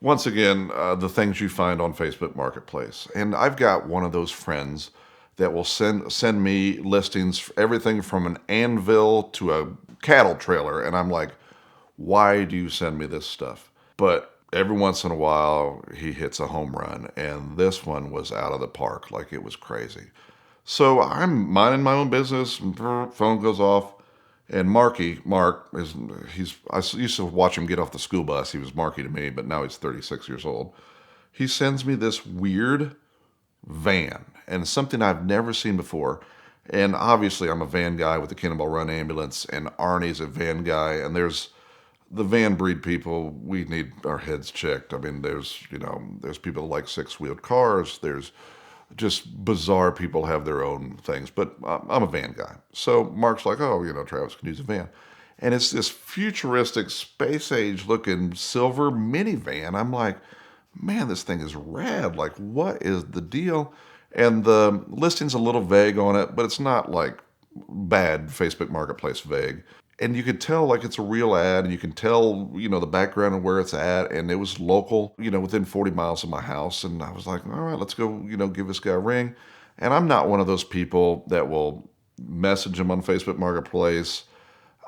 once again, the things you find on Facebook Marketplace. And I've got one of those friends that will send me listings, everything from an anvil to a cattle trailer. And I'm like, why do you send me this stuff? But every once in a while, he hits a home run. And this one was out of the park. Like, it was crazy. So I'm minding my own business. Phone goes off. And Mark is I used to watch him get off the school bus. He was Marky to me, but now he's 36 years old. He sends me this weird van and something I've never seen before. And obviously, I'm a van guy with the Cannonball Run ambulance, and Arnie's a van guy. And there's the van breed people. We need our heads checked. I mean, there's people that like six-wheeled cars. There's just bizarre people have their own things, but I'm a van guy. So Mark's like, oh, Travis can use a van. And it's this futuristic space age looking silver minivan. I'm like, man, this thing is rad. Like, what is the deal? And the listing's a little vague on it, but it's not like bad Facebook Marketplace vague. And you could tell like it's a real ad, and you can tell, the background and where it's at. And it was local, within 40 miles of my house. And I was like, all right, let's go, give this guy a ring. And I'm not one of those people that will message him on Facebook Marketplace.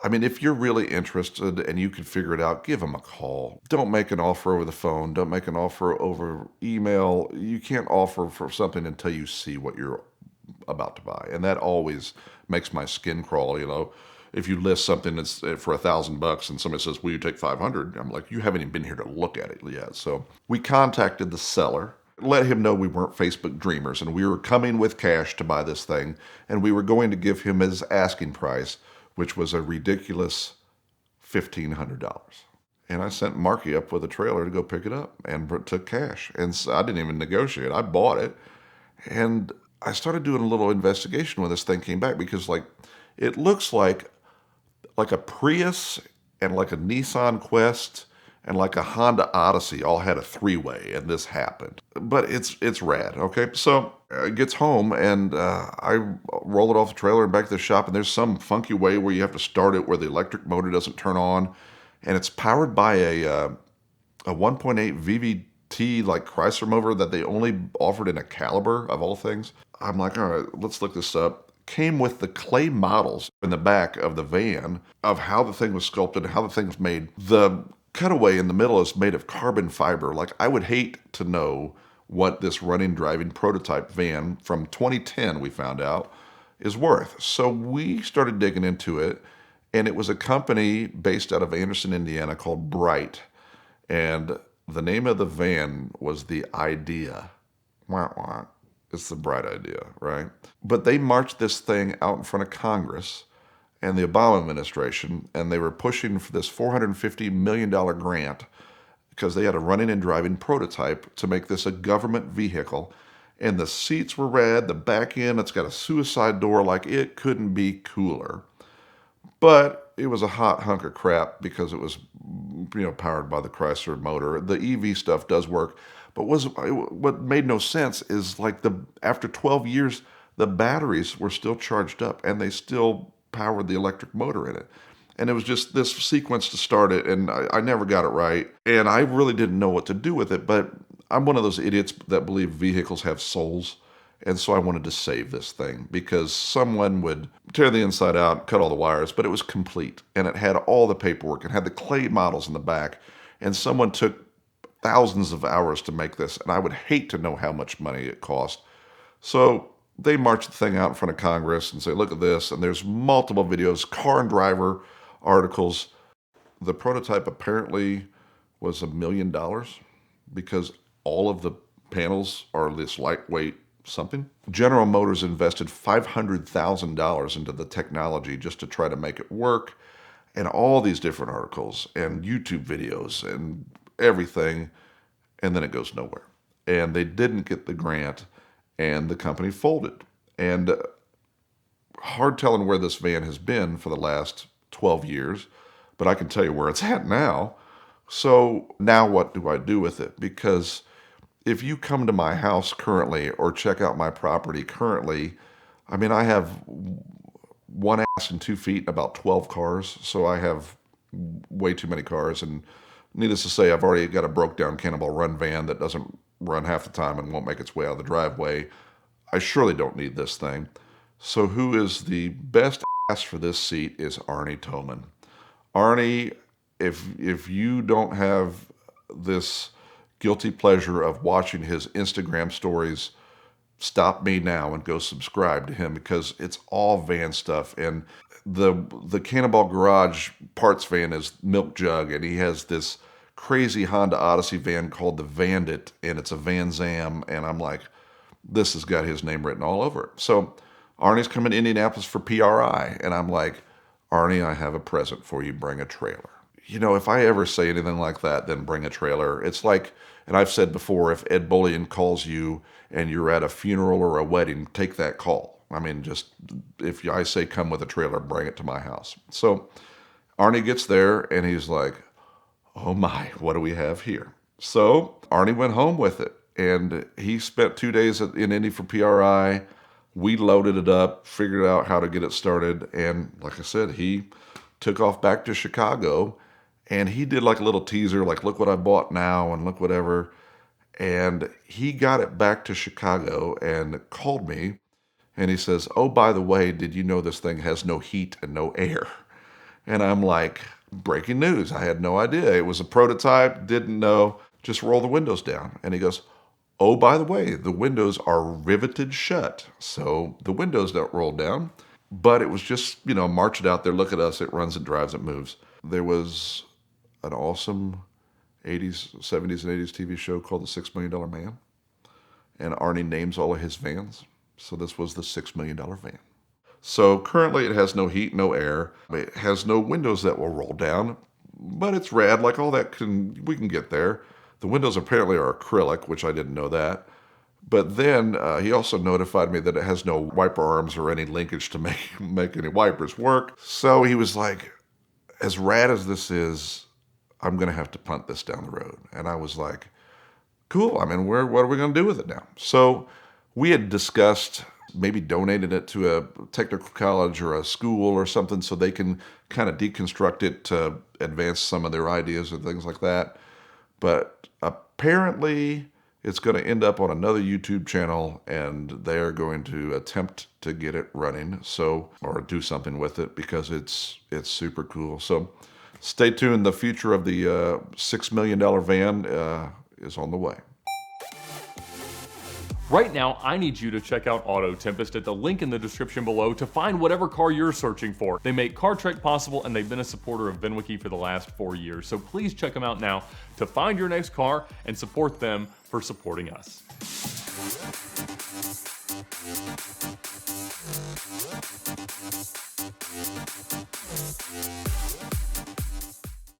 I mean, if you're really interested and you can figure it out, give him a call. Don't make an offer over the phone. Don't make an offer over email. You can't offer for something until you see what you're about to buy. And that always makes my skin crawl. If you list something that's for $1,000 and somebody says, will you take 500? I'm like, you haven't even been here to look at it yet. So we contacted the seller, let him know we weren't Facebook dreamers and we were coming with cash to buy this thing. And we were going to give him his asking price, which was a ridiculous $1,500. And I sent Marky up with a trailer to go pick it up and took cash. And so I didn't even negotiate. I bought it. And I started doing a little investigation when this thing came back, because like it looks like a Prius and like a Nissan Quest and like a Honda Odyssey all had a three-way, and this happened. But it's rad. Okay, so it gets home, and I roll it off the trailer and back to the shop, and there's some funky way where you have to start it where the electric motor doesn't turn on, and it's powered by a 1.8 VVT like Chrysler motor that they only offered in a Caliber of all things. I'm like, all right, let's look this up. Came with the clay models in the back of the van of how the thing was sculpted, how the thing was made. The cutaway in the middle is made of carbon fiber. Like, I would hate to know what this running, driving prototype van from 2010, we found out, is worth. So we started digging into it, and it was a company based out of Anderson, Indiana called Bright. And the name of the van was the Idea. Wah, wah. It's the bright idea, right? But they marched this thing out in front of Congress and the Obama administration, and they were pushing for this $450 million grant because they had a running and driving prototype to make this a government vehicle. And the seats were rad, the back end, it's got a suicide door, like it couldn't be cooler. But it was a hot hunk of crap because it was, powered by the Chrysler motor. The EV stuff does work, but what made no sense is like after 12 years, the batteries were still charged up and they still powered the electric motor in it. And it was just this sequence to start it, and I never got it right. And I really didn't know what to do with it, but I'm one of those idiots that believe vehicles have souls. And so I wanted to save this thing because someone would tear the inside out, cut all the wires, but it was complete. And it had all the paperwork. It had the clay models in the back. And someone took thousands of hours to make this. And I would hate to know how much money it cost. So they marched the thing out in front of Congress and say, look at this. And there's multiple videos, car and driver articles. The prototype apparently was $1 million because all of the panels are this lightweight something. General Motors invested $500,000 into the technology just to try to make it work, and all these different articles and YouTube videos and everything, and then it goes nowhere. And they didn't get the grant, and the company folded. And hard telling where this van has been for the last 12 years, but I can tell you where it's at now. So now what do I do with it? Because if you come to my house currently or check out my property currently, I mean, I have one ass and 2 feet, about 12 cars. So I have way too many cars. And Needless to say, I've already got a broke down Cannonball Run van that doesn't run half the time and won't make its way out of the driveway. I surely don't need this thing. So who is the best ass for this seat is Arnie Toman. Arnie, if you don't have this guilty pleasure of watching his Instagram stories, stop me now and go subscribe to him, because it's all van stuff. And the Cannonball Garage parts van is Milk Jug, and he has this crazy Honda Odyssey van called the Vandit, and it's a Van Zam, and I'm like, this has got his name written all over it. So Arnie's coming to Indianapolis for PRI, and I'm like, Arnie, I have a present for you. Bring a trailer. If I ever say anything like that, then bring a trailer. It's like, and I've said before, if Ed Bullion calls you and you're at a funeral or a wedding, take that call. I mean, just if I say come with a trailer, bring it to my house. So Arnie gets there and he's like, oh my, what do we have here? So Arnie went home with it, and he spent 2 days in Indy for PRI. We loaded it up, figured out how to get it started, and like I said, he took off back to Chicago, and he did like a little teaser, like, look what I bought now and look whatever. And he got it back to Chicago and called me, and he says, oh, by the way, did you know this thing has no heat and no air? And I'm like, breaking news. I had no idea. It was a prototype, didn't know, just roll the windows down. And he goes, oh, by the way, the windows are riveted shut, so the windows don't roll down. But it was just, march it out there, look at us, it runs, it drives, it moves. There was an awesome 80s, 70s, and 80s TV show called The $6 Million Man, and Arnie names all of his vans. So this was the $6 Million van. So currently it has no heat, no air. It has no windows that will roll down, but it's rad, like all that we can get there. The windows apparently are acrylic, which I didn't know that. But then he also notified me that it has no wiper arms or any linkage to make any wipers work. So he was like, as rad as this is, I'm going to have to punt this down the road. And I was like, cool. I mean, what are we going to do with it now? So we had discussed maybe donating it to a technical college or a school or something so they can kind of deconstruct it to advance some of their ideas and things like that. But apparently it's going to end up on another YouTube channel, and they're going to attempt to get it running, or do something with it, because it's super cool. So stay tuned. The future of the $6 million van is on the way. Right now, I need you to check out Auto Tempest at the link in the description below to find whatever car you're searching for. They make Car Trek possible, and they've been a supporter of VINwiki for the last 4 years. So please check them out now to find your next car and support them for supporting us.